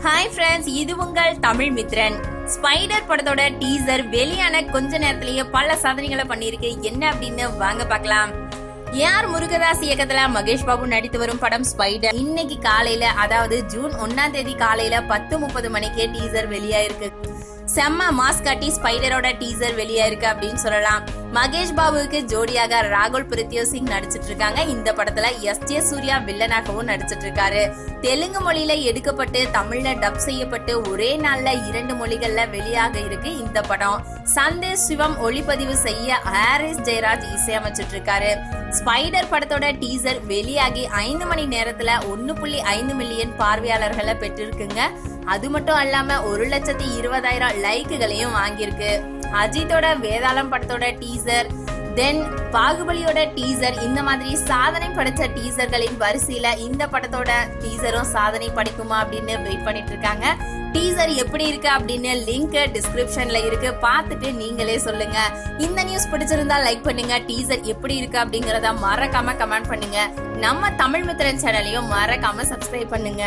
Hi friends, இது உங்கள் Tamil Mithran. Spider படத்தோட டீசர் வெளியான கொஞ்ச நேரத்திலேயே பல சாதனைகளை பண்ணிருக்கு. என்ன அப்படின்னு வாங்க பார்க்கலாம். ஏஆர் முருகதாஸ் இயக்கத்துல மகேஷ் பாபு நடித்து வரும் படம் ஸ்பைடர் இன்னைக்கு காலையில, அதாவது ஜூன் 1ஆம் தேதி காலையில 10:30 மணிக்கே டீசர் வெளியாயிருக்கு. செம்ம மாஸ் காட்டி ஸ்பைடரோட டீசர் வெளியாயிருக்கு அப்படின்னு சொல்லலாம். மகேஷ் பாபுவுக்கு ஜோடியாக ராகுல் பிரித்யோ சிங் நடிச்சிட்டு இருக்காங்க. இந்த படத்துல எஸ்.ஜே. சூர்யா வில்லனாகவும் நடிச்சிட்டு இருக்காரு. தெலுங்கு மொழியில எடுக்கப்பட்டு தமிழ்ல டப் செய்யப்பட்டு ஒரே நாள்ல 2 மொழிகள்ல வெளியாக இருக்கு இந்த படம். சந்தேஷ் சிவம் ஒளிப்பதிவு செய்ய ஹாரிஸ் ஜெயராஜ் இசையமைச்சிட்டு இருக்காரு. ஸ்பைடர் படத்தோட டீசர் வெளியாகி 5 மணி நேரத்துல 1.5 மில்லியன் பார்வையாளர்களை பெற்றிருக்குங்க. அது மட்டும் அல்லாம 1,20,000 லைக்குகளையும் வாங்கியிருக்கு. அஜித்தோட வேதாளம் படத்தோட டீசர், தென் பாகுபலியோட டீசர், இந்த மாதிரி சாதனை படைச்ச டீசர்களின் வரிசையில இந்த படத்தோட டீசரும் சாதனை படைக்குமா அப்படின்னு வெயிட் பண்ணிட்டு இருக்காங்க. டீசர் எப்படி இருக்கு அப்படின்னு லிங்க் டிஸ்கிரிப்ஷன்ல இருக்கு, பார்த்துட்டு நீங்களே சொல்லுங்க. இந்த நியூஸ் பிடிச்சிருந்தா லைக் பண்ணுங்க. டீசர் எப்படி இருக்கு அப்படிங்கறத மறக்காம கமெண்ட் பண்ணுங்க. நம்ம தமிழ் மித்ரன் சேனலையும் மறக்காம சப்ஸ்கிரைப் பண்ணுங்க.